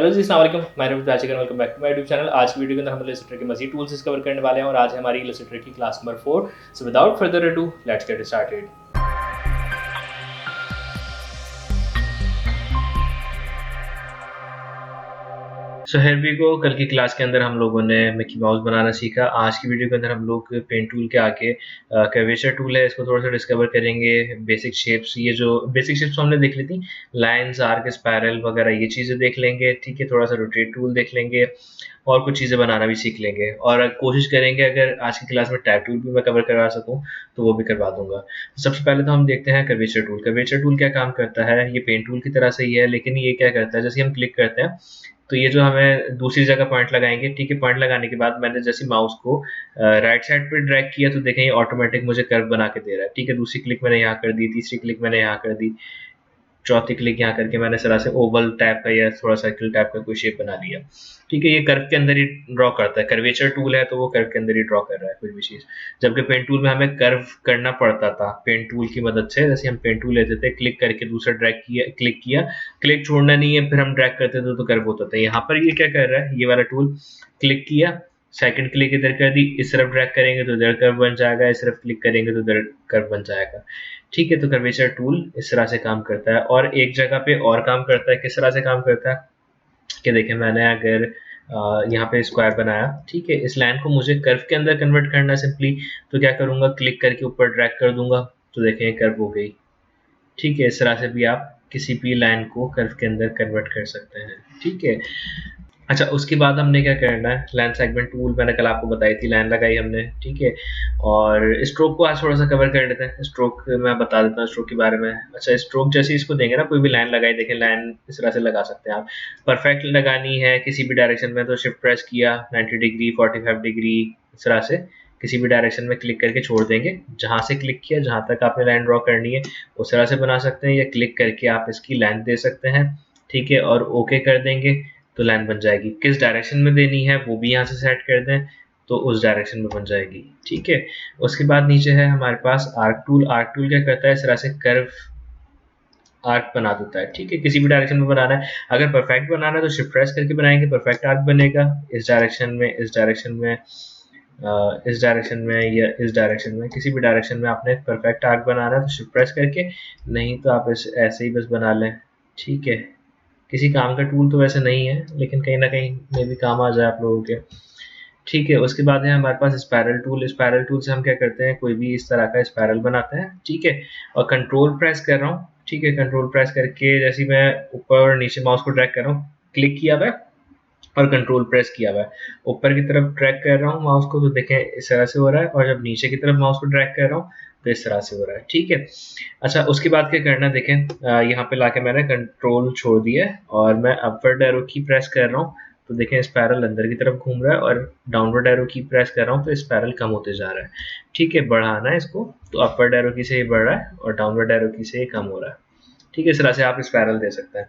Hello ji, अस्सलाम वालेकुम। My name is Rashid, welcome back to my YouTube channel. आज की वीडियो के अंदर हम इलस्ट्रेटर के मज़ीद टूल्स डिस्कवर करने वाले हैं और आज है हमारी इलस्ट्रेटर की class number 4। So without further ado let's get started. So here we go. कल की क्लास के अंदर हम लोगों ने मिकी माउस बनाना सीखा। आज की वीडियो के अंदर हम लोग पेंट टूल के आके कर्वेचर टूल है, इसको थोड़ा सा डिस्कवर करेंगे। बेसिक शेप्स, ये जो बेसिक शेप्स हमने देख ली थी, लाइंस, आर्क, स्पायरल वगैरह, ये चीज़ें देख लेंगे। ठीक है, थोड़ा सा रोटेट टूल देख लेंगे और कुछ चीज़ें बनाना भी सीख लेंगे और कोशिश करेंगे अगर आज की क्लास में टैब टूल भी मैं कवर करवा सकूं तो वो भी करवा दूंगा। सबसे पहले तो हम देखते हैं कर्वेचर टूल। कर्वेचर टूल क्या काम करता है? ये पेंट टूल की तरह से ही है, लेकिन ये क्या करता है, जैसे हम क्लिक करते हैं तो ये जो हमें दूसरी जगह पॉइंट लगाएंगे। ठीक है, पॉइंट लगाने के बाद मैंने जैसे माउस को राइट साइड पे ड्रैग किया तो देखें ये ऑटोमेटिक मुझे कर्व बना के दे रहा है। ठीक है, दूसरी क्लिक मैंने यहाँ कर दी, तीसरी क्लिक मैंने यहाँ कर दी, चौथी क्लिक यहाँ करके मैंने इस तरह से ओवल टाइप का या थोड़ा सर्कल टाइप का कोई शेप बना लिया। ठीक है, ये कर्व के अंदर ही ड्रॉ करता है। कर्वेचर टूल है तो वो कर्व के अंदर ही ड्रॉ कर रहा है कोई भी चीज़। जबकि पेंट टूल में हमें कर्व करना पड़ता था पेंट टूल की मदद से। जैसे हम पेंट टूल लेते थे, क्लिक करके दूसरा ड्रैग किया, क्लिक किया, क्लिक छोड़ना नहीं है, फिर हम ड्रैग करते थे तो कर्व होता था। यहाँ पर ये क्या कर रहा है, ये वाला टूल क्लिक किया, सेकंड क्लिक इधर कर दी, इस तरफ ड्रैग करेंगे तो इधर कर्व बन जाएगा, इस तरफ क्लिक करेंगे तो इधर कर्व बन जाएगा। ठीक है, तो कर्वेचर टूल इस तरह से काम करता है। और एक जगह पे और काम करता है। किस तरह से काम करता है कि देखें, मैंने अगर यहाँ पे स्क्वायर बनाया, ठीक है, इस लाइन को मुझे कर्व के अंदर कन्वर्ट करना है सिंपली, तो क्या करूँगा, क्लिक करके ऊपर ड्रैग कर दूंगा तो देखें कर्व हो गई। ठीक है, इस तरह से भी आप किसी भी लाइन को कर्व के अंदर कन्वर्ट कर सकते हैं। ठीक है, अच्छा, उसके बाद हमने क्या करना है, लाइन सेगमेंट टूल मैंने कल आपको बताई थी, लाइन लगाई हमने। ठीक है, और स्ट्रोक को आज थोड़ा सा कवर कर लेते हैं। स्ट्रोक मैं बता देता हूँ स्ट्रोक के बारे में। अच्छा, स्ट्रोक जैसे इसको देंगे ना, कोई भी लाइन लगाई, देखें लाइन इस तरह से लगा सकते हैं आप। परफेक्ट लगानी है किसी भी डायरेक्शन में तो शिफ्ट प्रेस किया, 90 डिग्री, 45 डिग्री, इस तरह से किसी भी डायरेक्शन में क्लिक करके छोड़ देंगे। जहाँ से क्लिक किया, जहाँ तक आपने लाइन ड्रॉ करनी है उस तरह से बना सकते हैं, या क्लिक करके आप इसकी लेंथ दे सकते हैं। ठीक है, और ओके कर देंगे तो लाइन बन जाएगी। किस डायरेक्शन में देनी है वो भी यहाँ से सेट कर दें तो उस डायरेक्शन में बन जाएगी। ठीक है, उसके बाद नीचे है हमारे पास आर्क टूल। आर्क टूल क्या करता है, इस तरह से कर्व आर्क बना देता है। ठीक है, किसी भी डायरेक्शन में बनाना है। अगर परफेक्ट बनाना है तो शिफ्ट प्रेस करके बनाएंगे, परफेक्ट आर्क बनेगा। इस डायरेक्शन में, इस डायरेक्शन में, इस डायरेक्शन में या इस डायरेक्शन में, किसी भी डायरेक्शन में आपने परफेक्ट आर्क बनाना है तो शिफ्ट प्रेस करके, नहीं तो आप ऐसे ही बस बना लें। ठीक है, किसी काम का टूल तो वैसे नहीं है, लेकिन कहीं ना कहीं में भी काम आ जाए आप लोगों के। ठीक है, उसके बाद है हमारे पास स्पायरल टूल। स्पायरल टूल से हम क्या करते हैं, कोई भी इस तरह का स्पायरल बनाते हैं। ठीक है, और कंट्रोल प्रेस कर रहा हूँ। ठीक है, कंट्रोल प्रेस करके जैसे मैं ऊपर और नीचे माउस को ड्रैग कर रहा हूँ, क्लिक किया हुआ है और कंट्रोल प्रेस किया हुआ है, ऊपर की तरफ ड्रैग कर रहा हूँ माउस को तो देखें इस तरह से हो रहा है, और जब नीचे की तरफ माउस को ड्रैग कर रहा हूँ तो इस तरह से हो रहा है। ठीक है, अच्छा, उसके बाद क्या करना है, देखें यहाँ पे लाके मैंने कंट्रोल छोड़ दिया है और मैं अपवर्ड एरो की प्रेस कर रहा हूँ तो देखें स्पायरल अंदर की तरफ घूम रहा है, और डाउनवर्ड एरो की प्रेस कर रहा हूँ तो स्पायरल कम होते जा रहा है। ठीक है, बढ़ाना है इसको तो अपवर्ड एरो की से ये बढ़ रहा है और डाउनवर्ड एरो की से ये कम हो रहा है। ठीक है, इस तरह से आप स्पायरल दे सकते हैं।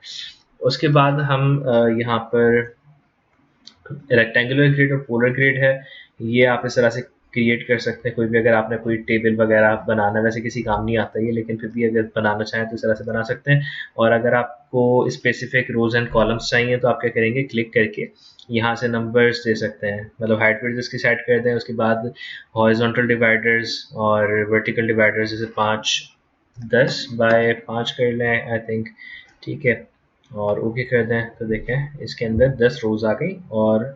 उसके बाद हम यहाँ पर रेक्टेंगुलर ग्रिड और पोलर ग्रिड है, ये आप इस तरह से क्रिएट कर सकते हैं। कोई भी अगर आपने कोई टेबल वगैरह बनाना, वैसे किसी काम नहीं आता ये, लेकिन फिर भी अगर बनाना चाहें तो इस तरह से बना सकते हैं। और अगर आपको स्पेसिफिक रोज एंड कॉलम्स चाहिए तो आप क्या करेंगे, क्लिक करके यहाँ से नंबर्स दे सकते हैं, मतलब हाइट विड्थ इसकी सेट कर दें। उसके बाद हॉरिजॉन्टल डिवाइडर्स और वर्टिकल डिवाइडर्स जैसे 5 10 बाय 5 कर लें आई थिंक। ठीक है, और ओके कर दें तो देखें इसके अंदर 10 रोज आ गई और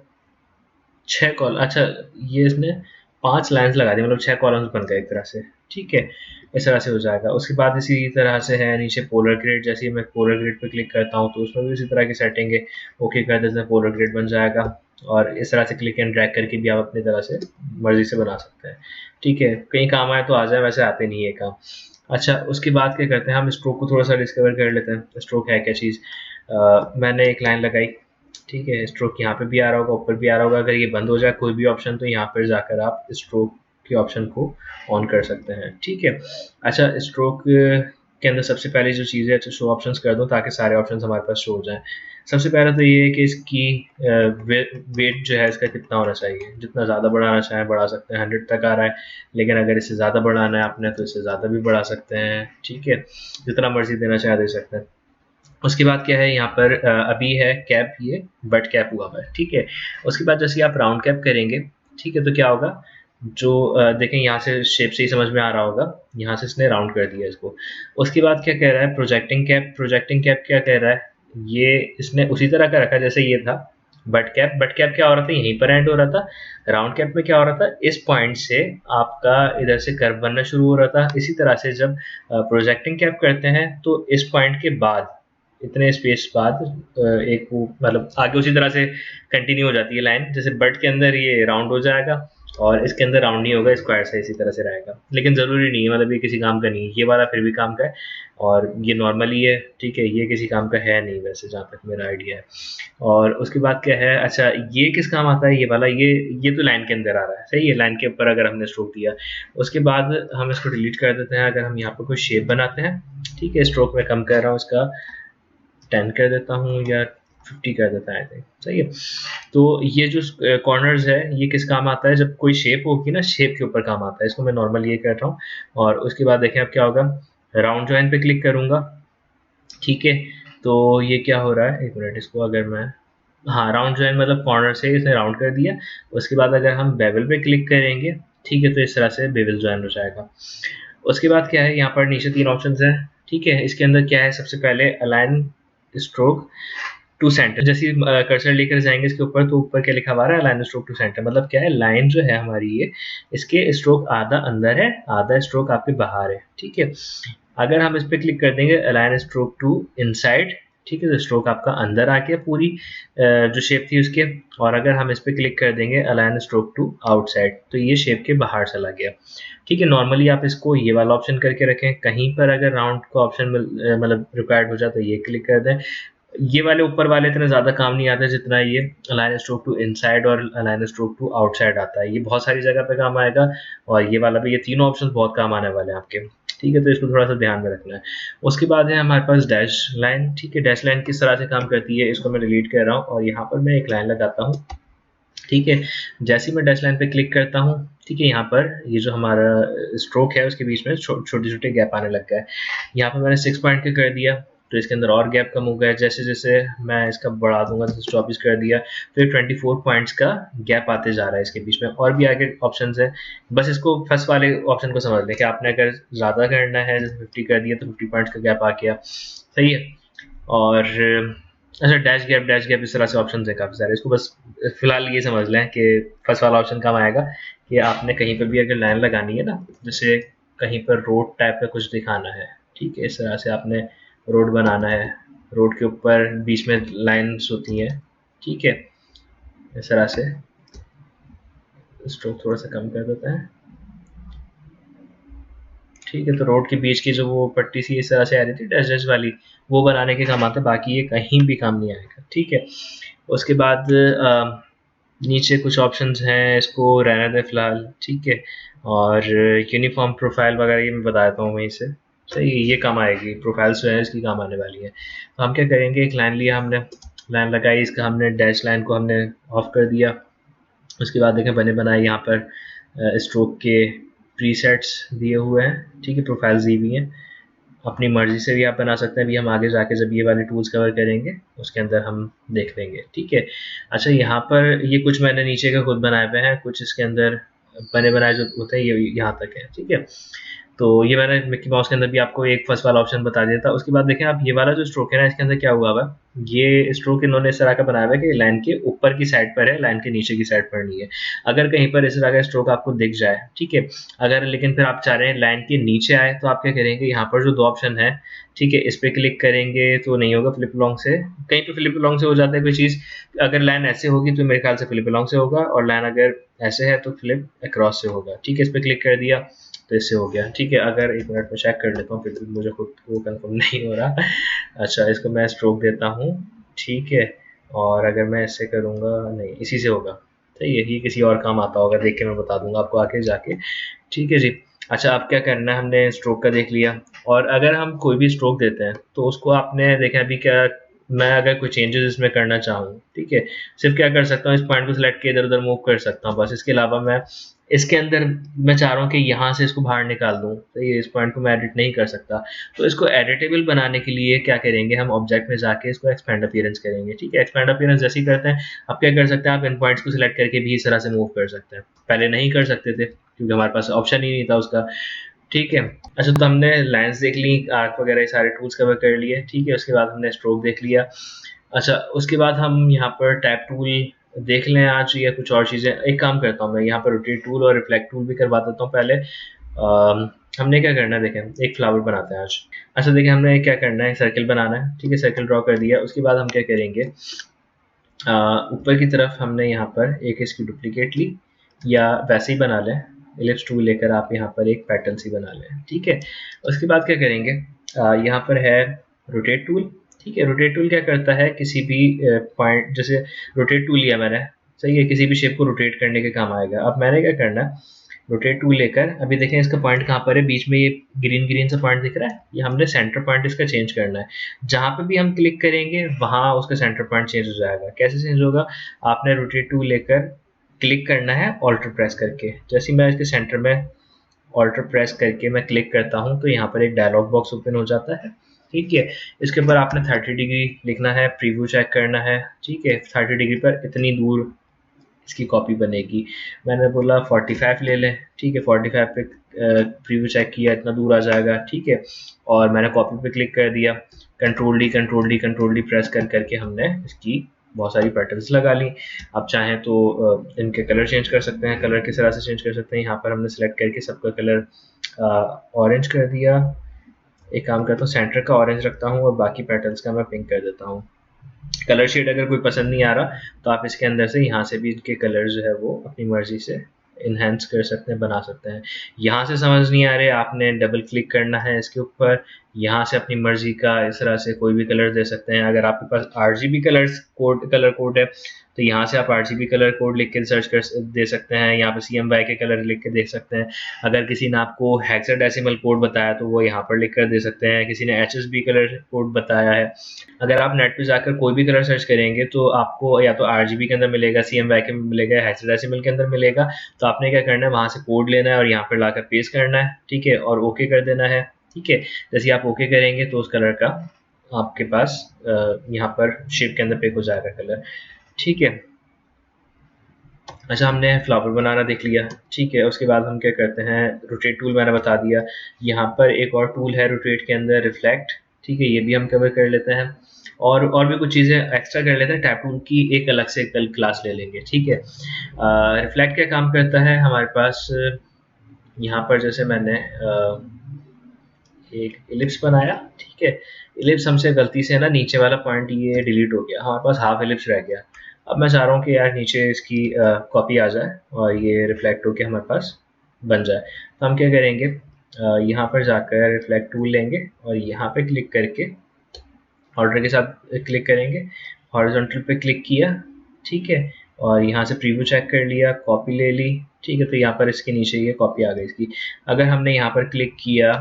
6 कॉलम। अच्छा, ये इसने 5 लाइन्स लगा दी, मतलब 6 कॉलम्स बन गए एक तरह से। ठीक है, इस तरह से हो जाएगा। उसके बाद इसी तरह से है नीचे पोलर ग्रिड। जैसे ही मैं पोलर ग्रिड पे क्लिक करता हूँ तो उसमें भी इसी तरह की सेटिंग है, ओके कर देते हैं, पोलर ग्रिड बन जाएगा। और इस तरह से क्लिक एंड ड्रैग करके भी आप अपनी तरह से मर्जी से बना सकते हैं। ठीक है, कहीं काम आए तो आ जाए, वैसे आते नहीं है काम। अच्छा, उसके बाद क्या करते हैं, हम स्ट्रोक को थोड़ा सा डिस्कवर कर लेते हैं। स्ट्रोक है क्या चीज़। मैंने एक लाइन लगाई, ठीक है, स्ट्रोक यहाँ पे भी आ रहा होगा, ऊपर भी आ रहा होगा। अगर ये बंद हो जाए कोई भी ऑप्शन तो यहाँ पर जाकर आप स्ट्रोक के ऑप्शन को ऑन कर सकते हैं। ठीक है, अच्छा, स्ट्रोक के अंदर सबसे पहले जो चीज़ है, शो ऑप्शंस कर दो ताकि सारे ऑप्शंस हमारे पास शो हो जाएं। सबसे पहले तो ये है कि इसकी वेट जो है इसका कितना होना चाहिए। जितना ज़्यादा बढ़ाना चाहें बढ़ा सकते हैं, 100 तक आ रहा है, लेकिन अगर इससे ज़्यादा बढ़ाना है आपने तो इससे ज़्यादा भी बढ़ा सकते हैं। ठीक है, जितना मर्जी देना चाहे दे सकते हैं। उसके बाद क्या है यहाँ पर अभी है कैप, ये बट कैप हुआ हुआ है, ठीक है। उसके बाद जैसे आप राउंड कैप करेंगे, ठीक है, तो क्या होगा, जो देखें यहाँ से शेप से ही समझ में आ रहा होगा, यहाँ से इसने राउंड कर दिया इसको। उसके बाद क्या कह रहा है, प्रोजेक्टिंग कैप। प्रोजेक्टिंग कैप क्या कह रहा है, ये इसने उसी तरह का रखा जैसे ये था बट कैप। बट कैप क्या हो रहा था, यहीं पर एंड हो रहा था। राउंड कैप में क्या हो रहा था, इस पॉइंट से आपका इधर से कर्व बनना शुरू हो रहा था। इसी तरह से जब प्रोजेक्टिंग कैप करते हैं तो इस पॉइंट के बाद, इतने स्पेस बाद, एक वो मतलब आगे उसी तरह से कंटिन्यू हो जाती है लाइन। जैसे बट के अंदर ये राउंड हो जाएगा और इसके अंदर राउंड नहीं होगा, स्क्वायर सा इसी तरह से रहेगा। लेकिन ज़रूरी नहीं है, मतलब ये किसी काम का नहीं है, ये वाला फिर भी काम का है और ये नॉर्मली है, ठीक है। ये किसी काम का है नहीं वैसे, जहाँ तक मेरा आइडिया है। और उसके बाद क्या है, अच्छा ये किस काम आता है, ये वाला, ये तो लाइन के अंदर आ रहा है, सही है। लाइन के ऊपर अगर हमने स्ट्रोक दिया, उसके बाद हम इसको डिलीट कर देते हैं। अगर हम यहाँ पर कोई शेप बनाते हैं, ठीक है, स्ट्रोक में कम कर रहा हूँ, इसका 10 कर देता हूँ या 50 कर देता है, आई थिंक, सही है। तो ये जो कॉर्नर्स है, ये किस काम आता है, जब कोई शेप होगी ना, शेप के ऊपर काम आता है। इसको मैं नॉर्मल ये कर रहा हूँ। और उसके बाद देखें अब क्या होगा, राउंड जॉइन पे क्लिक करूंगा, ठीक है। तो ये क्या हो रहा है, एक मिनट, इसको अगर मैं, हाँ, राउंड जॉइन मतलब कॉर्नर से इसने राउंड कर दिया। उसके बाद अगर हम बेवल पे क्लिक करेंगे, ठीक है, तो इस तरह से बेवल जॉइन हो जाएगा। उसके बाद क्या है, यहाँ पर नीचे 3 ऑप्शंस हैं, ठीक है। इसके अंदर क्या है, सबसे पहले अलाइन स्ट्रोक टू सेंटर। जैसे कर्सर लेकर जाएंगे इसके ऊपर, तो ऊपर क्या लिखा हुआ है, लाइन स्ट्रोक टू सेंटर। मतलब क्या है, लाइन जो है हमारी ये, इसके स्ट्रोक आधा अंदर है, आधा स्ट्रोक आपके बाहर है, ठीक है। अगर हम इस पर क्लिक कर देंगे अलाइन स्ट्रोक टू इनसाइड, ठीक है, तो स्ट्रोक आपका अंदर आ गया पूरी जो शेप थी उसके। और अगर हम इस पर क्लिक कर देंगे अलाइन स्ट्रोक टू आउटसाइड, तो ये शेप के बाहर चला गया, ठीक है। नॉर्मली आप इसको ये वाला ऑप्शन करके रखें। कहीं पर अगर राउंड का ऑप्शन मतलब रिक्वायर्ड हो जाए तो ये क्लिक कर दें। ये वाले ऊपर वाले इतने ज़्यादा काम नहीं आते जितना ये अलाइन स्ट्रोक टू इनसाइड और अलाइन स्ट्रोक टू आउटसाइड आता है। ये बहुत सारी जगह पे काम आएगा और ये वाला भी, ये तीनों ऑप्शन बहुत काम आने वाले हैं आपके, ठीक है। तो इसको थोड़ा सा ध्यान में रखना है। उसके बाद है हमारे पास डैश लाइन, ठीक है। डैश लाइन किस तरह से काम करती है, इसको मैं डिलीट कर रहा हूँ और यहाँ पर मैं एक लाइन लगाता हूँ, ठीक है। जैसे ही मैं डैश लाइन पे क्लिक करता हूँ, ठीक है, यहाँ पर ये जो हमारा स्ट्रोक है उसके बीच में छोटे छोटे गैप आने लग गए। यहाँ पर मैंने 6 पॉइंट का कर दिया तो इसके अंदर और गैप कम हो गया। जैसे जैसे मैं इसका बढ़ा दूंगा, जैसे 24 कर दिया तो ये 24 पॉइंट्स का गैप आते जा रहा है इसके बीच में। और भी आगे ऑप्शन है, बस इसको फर्स्ट वाले ऑप्शन को समझ लें कि आपने अगर ज़्यादा करना है, जैसे 50 कर दिया तो 50 पॉइंट्स का गैप आ गया, सही है। और अच्छा, डैश गैप इस तरह से ऑप्शन है काफ़ी सारे। इसको बस फिलहाल ये समझ लें कि फर्स्ट वाला ऑप्शन काम आएगा कि आपने कहीं पर भी अगर लाइन लगानी है ना, जैसे कहीं पर रोड टाइप का कुछ दिखाना है, ठीक है, इस तरह से आपने रोड बनाना है, रोड के ऊपर बीच में लाइन्स होती हैं, ठीक है, इस तरह से। स्ट्रोक थोड़ा सा कम कर देता है, ठीक है। तो रोड के बीच की जो वो पट्टी सी इस तरह से आ रही थी डैश डैश वाली, वो बनाने के काम आते हैं, बाकी ये कहीं भी काम नहीं आएगा, ठीक है। उसके बाद नीचे कुछ ऑप्शंस हैं, इसको रहने दें फिलहाल, ठीक है। और यूनिफॉर्म प्रोफाइल वगैरह ये मैं बता देता हूँ वहीं से, सही है, ये काम आएगी। प्रोफाइल्स जो है इसकी काम आने वाली है। तो हम क्या करेंगे, एक लाइन लिया हमने, लाइन लगाई, इसका हमने डैश लाइन को हमने ऑफ कर दिया। उसके बाद देखें बने बनाए यहाँ पर स्ट्रोक के प्रीसेट्स दिए हुए हैं, ठीक है, प्रोफाइल्स दी हुई हैं। अपनी मर्जी से भी आप बना सकते हैं, अभी हम आगे जाके जब ये वाले टूल्स कवर करेंगे उसके अंदर हम देख लेंगे, ठीक है। अच्छा, यहाँ पर ये कुछ मैंने नीचे का खुद बनाए हुए हैं, कुछ इसके अंदर बने बनाए जो होते हैं ये यहाँ तक है, ठीक है। तो ये मैंने मिक्की माउस के अंदर भी आपको एक फर्स्ट वाला ऑप्शन बता दिया था। उसके बाद देखें आप, ये वाला जो स्ट्रोक है ना, इसके अंदर क्या हुआ हुआ है, ये स्ट्रोक इन्होंने इस तरह का बनाया हुआ है कि लाइन के ऊपर की साइड पर है, लाइन के नीचे की साइड पर नहीं है। अगर कहीं पर इस तरह का स्ट्रोक आपको दिख जाए, ठीक है, अगर लेकिन फिर आप चाह रहे हैं लाइन के नीचे आए, तो आप क्या करेंगे, यहाँ पर जो 2 ऑप्शन है, ठीक है, इस पर क्लिक करेंगे तो नहीं होगा, फ्लिप लॉन्ग से, कहीं पर फ्लिप लॉन्ग से हो जाता है कोई चीज़। अगर लाइन ऐसे होगी तो मेरे ख्याल से फ्लिप लॉन्ग से होगा, और लाइन अगर ऐसे है तो फ्लिप अक्रॉस से होगा, ठीक है। इस पर क्लिक कर दिया तो इससे हो गया, ठीक है। अगर एक मिनट में चेक कर लेता हूँ, फिर भी मुझे खुद को कंफर्म नहीं हो रहा। अच्छा, इसको मैं स्ट्रोक देता हूँ, ठीक है। और अगर मैं ऐसे करूँगा, नहीं, इसी से होगा, सही है। ये किसी और काम आता होगा, देख के मैं बता दूंगा आपको आगे जाके, ठीक है जी। अच्छा, अब क्या करना है, हमने स्ट्रोक का देख लिया। और अगर हम कोई भी स्ट्रोक देते हैं तो उसको आपने देखा अभी क्या, मैं अगर कोई चेंजेस इसमें करना चाहूँ, ठीक है, सिर्फ क्या कर सकता हूँ, इस पॉइंट को सिलेक्ट के इधर उधर मूव कर सकता हूँ बस। इसके अलावा मैं इसके अंदर मैं चाह रहा हूँ कि यहाँ से इसको बाहर निकाल दूँ, तो ये इस पॉइंट को मैं एडिट नहीं कर सकता। तो इसको एडिटेबल बनाने के लिए क्या करेंगे, हम ऑब्जेक्ट में जाके इसको एक्सपेंड अपीयरेंस करेंगे। ठीक है, एक्सपेंड अपीयरेंस जैसे ही करते हैं, आप क्या कर सकते हैं, आप इन पॉइंट्स को सिलेक्ट करके भी इस तरह से मूव कर सकते हैं। पहले नहीं कर सकते थे क्योंकि हमारे पास ऑप्शन ही नहीं था उसका। ठीक है, अच्छा तो हमने लाइन्स देख ली, आर्क वगैरह ये सारे टूल्स कवर कर लिए। ठीक है, उसके बाद हमने स्ट्रोक देख लिया। अच्छा, उसके बाद हम यहाँ पर टैप टूल देख लें आज, या कुछ और चीज़ें। एक काम करता हूँ मैं यहाँ पर रोटेट टूल और रिफ्लेक्ट टूल भी करवा देता हूँ पहले। हमने क्या करना है, देखें एक फ्लावर बनाते हैं आज। अच्छा देखिए, हमने क्या करना है, सर्कल बनाना है। ठीक है, सर्कल ड्रॉ कर दिया। उसके बाद हम क्या करेंगे, ऊपर की तरफ हमने यहाँ पर एक इसकी डुप्लीकेट ली, या वैसे ही बना लें, इलिप्स टूल लेकर आप यहाँ पर एक पैटर्न सी बना लें। ठीक है, उसके बाद क्या करेंगे, यहाँ पर है रोटेट टूल। ठीक है, रोटेट टूल क्या करता है, किसी भी पॉइंट, जैसे रोटेट टूल लिया मैंने, सही है, किसी भी शेप को रोटेट करने के काम आएगा। अब मैंने क्या करना है, रोटेट टूल लेकर, अभी देखें इसका पॉइंट कहाँ पर है, बीच में ये ग्रीन ग्रीन सा पॉइंट दिख रहा है, ये हमने सेंटर पॉइंट इसका चेंज करना है। जहाँ पे भी हम क्लिक करेंगे वहाँ उसका सेंटर पॉइंट चेंज हो जाएगा। कैसे चेंज होगा, आपने रोटेट टूल लेकर क्लिक करना है ऑल्टर प्रेस करके। जैसे मैं इसके सेंटर में ऑल्टर प्रेस करके मैं क्लिक करता हूँ तो यहाँ पर एक डायलॉग बॉक्स ओपन हो जाता है। ठीक है, इसके ऊपर आपने 30 डिग्री लिखना है, प्रीव्यू चेक करना है। ठीक है, 30 डिग्री पर इतनी दूर इसकी कॉपी बनेगी। मैंने बोला 45 ले लें। ठीक है, 45 पे प्रीव्यू चेक किया, इतना दूर आ जाएगा। ठीक है, और मैंने कॉपी पे क्लिक कर दिया, control D control D control D press कर करके हमने इसकी बहुत सारी पैटर्न्स लगा ली। आप चाहें तो इनके कलर चेंज कर सकते हैं, कलर किस तरह से चेंज कर सकते हैं, यहाँ पर हमने सेलेक्ट करके सबका कलर ऑरेंज कर दिया। एक काम करता हूँ, सेंटर का ऑरेंज रखता हूँ और बाकी पैटर्न्स का मैं पिंक कर देता हूँ। कलर शेड अगर कोई पसंद नहीं आ रहा तो आप इसके अंदर से यहाँ से भी इनके कलर जो है वो अपनी मर्जी से इन्हेंस कर सकते हैं, बना सकते हैं। यहाँ से समझ नहीं आ रहे, आपने डबल क्लिक करना है इसके ऊपर, यहाँ से अपनी मर्जी का इस तरह से कोई भी कलर दे सकते हैं। अगर आपके पास RGB कलर कोड है तो यहाँ से आप RGB कलर कोड लिख के सर्च कर दे सकते हैं। यहाँ पे CMY के कलर लिख के देख सकते हैं। अगर किसी ने आपको हेक्साडेसिमल कोड बताया तो वो यहाँ पर लिख कर दे सकते हैं। किसी ने HSB कलर कोड बताया है, अगर आप नेट पे जाकर कोई भी कलर सर्च करेंगे तो आपको या तो RGB के अंदर मिलेगा, CMY के मिलेगा, हेक्साडेसिमल के अंदर मिलेगा। तो आपने क्या करना है, वहाँ से कोड लेना है और यहाँ पर लाकर पेस्ट करना है। ठीक है, और ओके कर देना है। ठीक है, जैसे आप ओके करेंगे तो उस कलर का आपके पास यहाँ पर शेप के अंदर पिक हो जाएगा कलर। ठीक है, अच्छा हमने फ्लावर बनाना देख लिया। ठीक है, उसके बाद हम क्या करते हैं, रोटेट टूल मैंने बता दिया। यहाँ पर एक और टूल है रोटेट के अंदर, रिफ्लेक्ट। ठीक है, ये भी हम कवर कर लेते हैं, और भी कुछ चीज़ें एक्स्ट्रा कर लेते हैं। टैप टूल की एक अलग से कल क्लास ले लेंगे। ठीक है, रिफ्लेक्ट क्या काम करता है, हमारे पास यहाँ पर जैसे मैंने एक इलिप्स बनाया। ठीक है, इलिप्स हमसे गलती से ना नीचे वाला पॉइंट ये डिलीट हो गया, हमारे पास हाफ इलिप्स रह गया। अब मैं चाह रहा हूँ कि यार नीचे इसकी कॉपी आ जाए और ये रिफ्लेक्ट होके हमारे पास बन जाए। तो हम क्या करेंगे, यहाँ पर जाकर रिफ्लेक्ट टूल लेंगे और यहाँ पे क्लिक करके ऑर्डर के साथ क्लिक करेंगे, हॉरिजॉन्टल पे क्लिक किया। ठीक है, और यहाँ से प्रीव्यू चेक कर लिया, कॉपी ले ली। ठीक है, तो यहाँ पर इसके नीचे ये कॉपी आ गई इसकी। अगर हमने यहाँ पर क्लिक किया,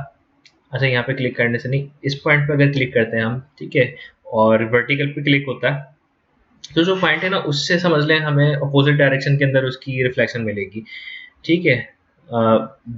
अच्छा यहाँ पे क्लिक करने से नहीं, इस पॉइंट पे अगर क्लिक करते हैं हम, ठीक है, और वर्टिकल पे क्लिक होता है तो जो पॉइंट है ना उससे समझ लें हमें अपोजिट डायरेक्शन के अंदर उसकी रिफ्लेक्शन मिलेगी। ठीक है,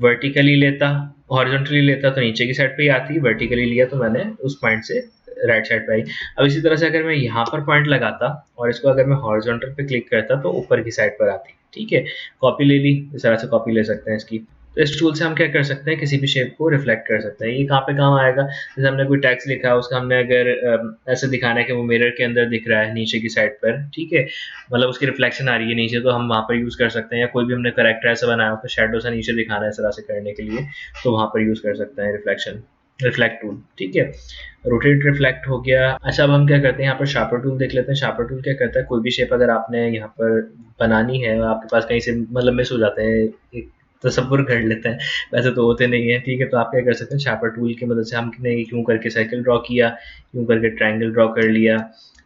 वर्टिकली लेता, हॉरिजॉन्टली लेता तो नीचे की साइड पे ही आती, वर्टिकली लिया तो मैंने उस पॉइंट से राइट साइड पे आई। अब इसी तरह से अगर मैं यहाँ पर पॉइंट लगाता और इसको अगर मैं हॉरिजॉन्टल पे क्लिक करता तो ऊपर की साइड पर आती। ठीक है, कॉपी ले ली, इस तरह से कॉपी ले सकते हैं इसकी। तो इस टूल से हम क्या कर सकते हैं, किसी भी शेप को रिफ्लेक्ट कर सकते हैं। ये कहाँ पे काम आएगा, जैसे हमने कोई टेक्स्ट लिखा है उसका हमने अगर ऐसे दिखाना है कि वो मिरर के अंदर दिख रहा है नीचे की साइड पर। ठीक है, मतलब उसकी रिफ्लेक्शन आ रही है नीचे, तो हम वहाँ पर यूज़ कर सकते हैं। या कोई भी हमने करेक्टर ऐसा बनाया उसका शेडो सा नीचे दिखाना है इस तरह से करने के लिए, तो वहाँ पर यूज़ कर सकते हैं रिफ्लेक्ट टूल। ठीक है, रोटेट रिफ्लेक्ट हो गया। अच्छा अब हम क्या करते हैं, यहाँ पर शार्पर टूल देख लेते हैं। शार्पर टूल क्या करता है, कोई भी शेप अगर आपने यहाँ पर बनानी है, आपके पास कहीं से मतलब मिस हो जाते हैं, एक तसव्वुर कर लेते हैं, वैसे तो होते नहीं है। ठीक है, तो आप क्या कर सकते हैं, शार्पर टूल की मदद से हमने यूँ करके सर्कल ड्रॉ किया, यूँ करके ट्रायंगल ड्रॉ कर लिया,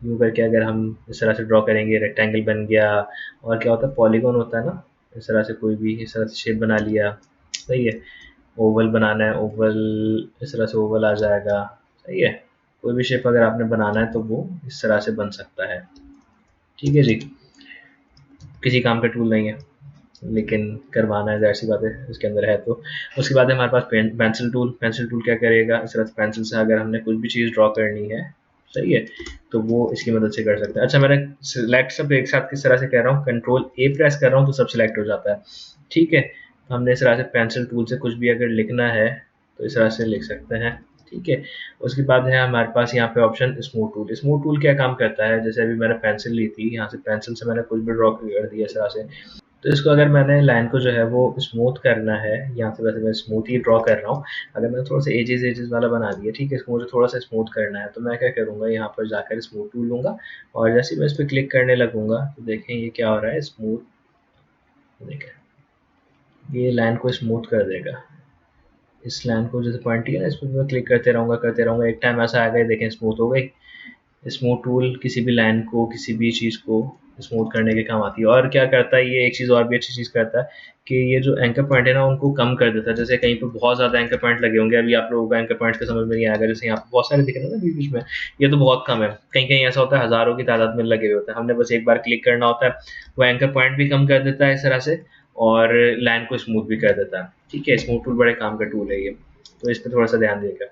यूँ करके अगर हम इस तरह से ड्रॉ करेंगे रेक्टेंगल बन गया। और क्या होता है, पॉलीगॉन होता है ना, इस तरह से कोई भी इस तरह से शेप बना लिया। सही है, ओवल बनाना है, ओवल इस तरह से ओवल आ जाएगा। सही है, कोई भी शेप अगर आपने बनाना है तो वो इस तरह से बन सकता है। ठीक है जी, किसी काम का टूल नहीं है। लेकिन करवाना है, ज़ाहिर सी बात है उसके अंदर है तो। उसके बाद है हमारे पास पेंसिल टूल। पेंसिल टूल क्या करेगा, इस तरह से पेंसिल से अगर हमने कुछ भी चीज़ ड्रॉ करनी है, सही है, तो वो इसकी मदद से कर सकते हैं। अच्छा, मैंने सिलेक्ट सब एक साथ किस तरह से कह रहा हूँ, कंट्रोल ए प्रेस कर रहा हूँ तो सब सिलेक्ट हो जाता है, ठीक है। तो हमने इस तरह से पेंसिल टूल से कुछ भी अगर लिखना है तो इस तरह से लिख सकते हैं, ठीक है। उसके बाद है हमारे पास यहाँ पे option smooth tool. Smooth tool क्या काम करता है, जैसे अभी मैंने पेंसिल ली थी, यहाँ से पेंसिल से मैंने कुछ भी ड्रॉ कर दिया इस तरह से, तो इसको अगर मैंने लाइन को जो है वो स्मूथ करना है, यहाँ से वैसे मैं स्मूथ ही ड्रॉ कर रहा हूँ, अगर मैं थोड़ा सा एजेस एजेस वाला बना दिया, ठीक है, इसको मुझे थोड़ा सा स्मूथ करना है, तो मैं क्या करूँगा, यहाँ पर जाकर स्मूथ टूल लूँगा और जैसे मैं इस पर क्लिक करने लगूंगा तो देखें ये क्या हो रहा है, स्मूथ, देखें ये लाइन को स्मूथ कर देगा। इस लाइन को जैसे पॉइंट है ना, इस पर मैं क्लिक करते रहूँगा, एक टाइम ऐसा आ गया, देखें स्मूथ हो गई। स्मूथ टूल किसी भी लाइन को, किसी भी चीज़ को स्मूथ करने के काम आती है। और क्या करता है ये, एक चीज़ और भी अच्छी चीज़ करता है कि ये जो एंकर पॉइंट है ना उनको कम कर देता है। जैसे कहीं पर बहुत ज़्यादा एंकर पॉइंट लगे होंगे, अभी आप लोगों को एंकर पॉइंट का समझ में नहीं आएगा, जैसे यहाँ पर बहुत सारे दिख रहे हैं ना बीच बीच में, ये तो बहुत कम है, कहीं कहीं ऐसा होता है हज़ारों की तादाद में लगे हुए होते हैं। हमने बस एक बार क्लिक करना होता है, वो एंकर पॉइंट भी कम कर देता है इस तरह से, और लाइन को स्मूथ भी कर देता है, ठीक है। स्मूथ टूल बड़े काम का टूल है ये, तो इस पर थोड़ा सा ध्यान देगा।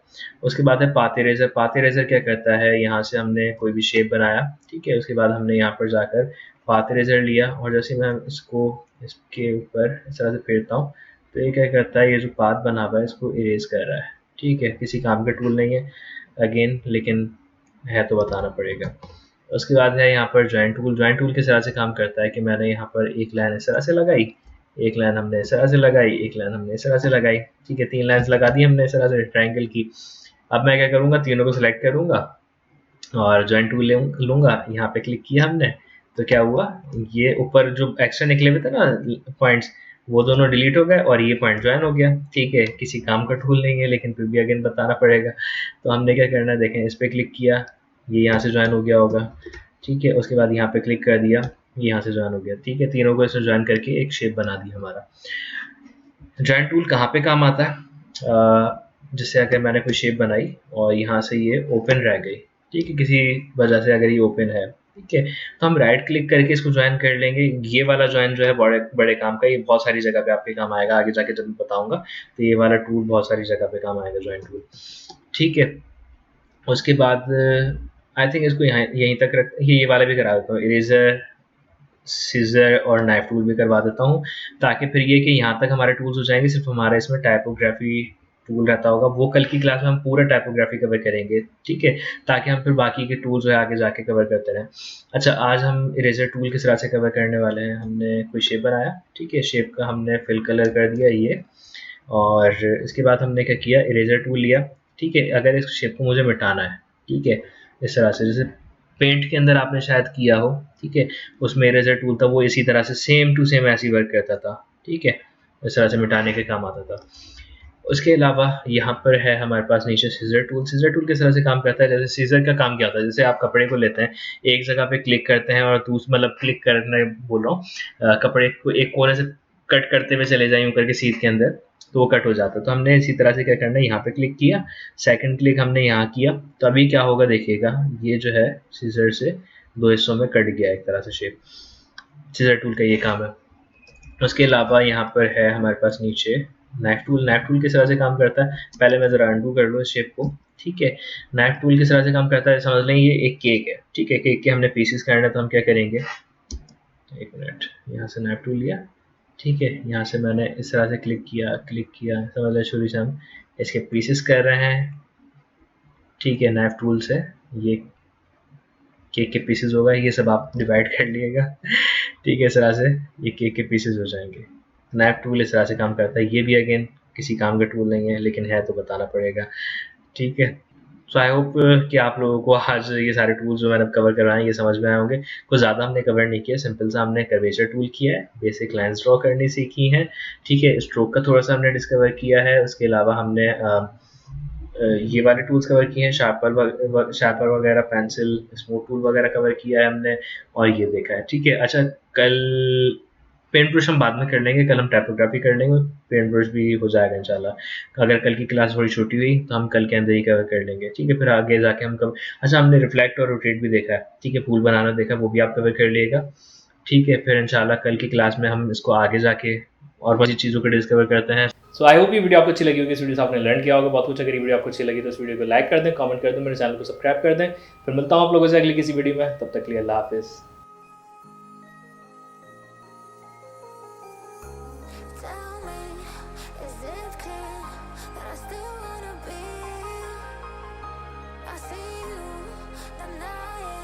उसके बाद है पाथ इरेजर। पाथ इरेजर क्या करता है, यहाँ से हमने कोई भी शेप बनाया, ठीक है, उसके बाद हमने यहाँ पर जाकर पाथ इरेजर लिया और जैसे मैं इसको इसके ऊपर इस तरह से फेरता हूँ तो ये क्या करता है, ये जो पाथ बना हुआ है इसको इरेज कर रहा है, ठीक है। किसी काम का टूल नहीं है अगेन, लेकिन है तो बताना पड़ेगा। उसके बाद है यहाँ पर जॉइंट टूल। जॉइंट टूल किस तरह से काम करता है कि मैंने यहाँ पर एक लाइन इस तरह से लगाई, एक लाइन हमने इस तरह से लगाई, एक लाइन हमने इस तरह से लगाई, ठीक है, 3 लाइन्स लगा दी हमने इस तरह से ट्रायंगल की। अब मैं क्या करूँगा, तीनों को सिलेक्ट करूँगा और जॉइंट टूल लूँगा, यहाँ पे क्लिक किया हमने तो क्या हुआ, ये ऊपर जो एक्स्ट्रा निकले हुए थे ना पॉइंट्स, वो दोनों डिलीट हो गए और ये पॉइंट ज्वाइन हो गया, ठीक है। किसी काम का टूल नहीं है लेकिन फिर भी अगेन बताना पड़ेगा। तो हमने क्या करना है, देखें इस पर क्लिक किया, ये यहाँ से ज्वाइन हो गया होगा, ठीक है। उसके बाद यहाँ पे क्लिक कर दिया, ये यहाँ से ज्वाइन हो गया, ठीक है। तीनों को इसमें ज्वाइन करके एक शेप बना दी हमारा। जॉइंट टूल कहाँ पे काम आता है, जैसे अगर मैंने कोई शेप बनाई और यहाँ से ये ओपन रह गई, ठीक है, किसी वजह से अगर ये ओपन है, ठीक है, तो हम राइट क्लिक करके इसको ज्वाइन कर लेंगे। ये वाला ज्वाइन जो है बड़े बड़े काम का, ये बहुत सारी जगह पे आपके काम आएगा, आगे जाके जब मैं बताऊंगा तो ये वाला टूल बहुत सारी जगह पे काम आएगा, ज्वाइन टूल, ठीक है। उसके बाद आई थिंक इसको यहाँ यहीं तक रख, ये वाला भी करा देता हूँ, इरेजर, सीजर और नाइफ टूल भी करवा देता हूँ, ताकि फिर ये कि यहाँ तक हमारे टूल्स हो जाएंगे। सिर्फ हमारा इसमें टाइपोग्राफी टूल रहता होगा, वो कल की क्लास में हम पूरा टाइपोग्राफी कवर करेंगे, ठीक है, ताकि हम फिर बाकी के टूल्स जो है आगे जाके कवर करते रहें। अच्छा, आज हम इरेजर टूल किस तरह से कवर करने वाले हैं, हमने कोई शेप बनाया, ठीक है, शेप का हमने फिल कलर कर दिया ये, और इसके बाद हमने क्या किया, इरेजर टूल लिया, ठीक है। अगर इस शेप को मुझे मिटाना है, ठीक है, इस तरह से जैसे पेंट के अंदर आपने शायद किया हो, ठीक है, उसमें इरेजर टूल था, वो इसी तरह से सेम टू सेम ऐसी वर्क करता था, ठीक है, इस तरह से मिटाने के काम आता था। उसके अलावा यहाँ पर है हमारे पास नीचे सीजर टूल। सीजर टूल किस तरह से काम करता है, जैसे सीजर का काम क्या होता है, जैसे आप कपड़े को लेते हैं, एक जगह पे क्लिक करते हैं और दूसरा मतलब क्लिक करने बोल रहा हूँ, कपड़े को एक कोने से कट करते हुए चले जाए यूँ करके सीध के अंदर, तो वो कट हो जाता है। तो हमने इसी तरह से क्या करना है, यहाँ पे क्लिक किया, सेकंड क्लिक हमने यहाँ किया, तो अभी क्या होगा देखिएगा, ये जो है सीजर से दो हिस्सों में कट गया एक तरह से शेप। सीजर टूल का ये काम है। उसके अलावा यहाँ पर है हमारे पास नीचे नाइफ टूल। नाइफ टूल किस तरह से काम करता है, पहले मैं ज़रा अंडू कर लूँ इस शेप को, ठीक है। नाइफ टूल किस तरह से काम करता है, समझ लें ये एक केक है, ठीक है, केक के हमने पीसेस करना है, तो हम क्या करेंगे, एक मिनट, यहाँ से नाइफ टूल लिया, ठीक है, यहाँ से मैंने इस तरह से क्लिक किया, समझ लें शुरू से हम इसके पीसेस कर रहे हैं, ठीक है। नाइफ टूल से ये केक के पीसेस होगा, ये सब आप डिवाइड कर लीजिएगा, ठीक है, इस तरह से ये केक के पीसेस हो जाएंगे। नाइफ टूल इस तरह से काम करता है, ये भी अगेन किसी काम का टूल नहीं है लेकिन है तो बताना पड़ेगा, ठीक है। सो आई होप कि आप लोगों को आज ये सारे टूल्स जो मैंने कवर करवाए ये समझ में आए होंगे। कुछ ज़्यादा हमने कवर नहीं किया, सिंपल सा हमने कर्वेचर टूल किया है, बेसिक लाइन्स ड्रॉ करनी सीखी हैं, ठीक है, स्ट्रोक का थोड़ा सा हमने डिस्कवर किया है। उसके अलावा हमने ये वाले टूल्स कवर किए हैं, शार्पर वगैरह, पेंसिल, स्मूथ टूल वगैरह कवर किया है हमने, और ये देखा है, ठीक है। अच्छा, कल पेंट ब्रश हम बाद में कर लेंगे, कल हम टाइपोग्राफी कर लेंगे, पेंट ब्रश भी हो जाएगा इंशाल्लाह। अगर कल की क्लास थोड़ी छोटी हुई तो हम कल के अंदर ही कवर कर लेंगे, ठीक है, फिर आगे जाके हम कब, अच्छा हमने रिफ्लेक्ट और रोटेट भी देखा है, ठीक है, फूल बनाना देखा, वो भी आप कवर कर लिएगा, ठीक है, फिर इंशाल्लाह कल की क्लास में हम इसको आगे जाके और बहुत सी चीज़ों को डिस्कवर करते हैं। सो आई होप ये वीडियो आपको अच्छी लगी होगी, इस वीडियो से आपने लर्न किया होगा बहुत कुछ। अगर ये वीडियो आपको अच्छी लगी तो इस वीडियो को लाइक कर दें, कमेंट कर दें, मेरे चैनल को सब्सक्राइब कर दें। फिर मिलता हूँ आप लोगों से अगली किसी वीडियो में, तब तक के लिए अल्लाह हाफिज़। Tell me, is it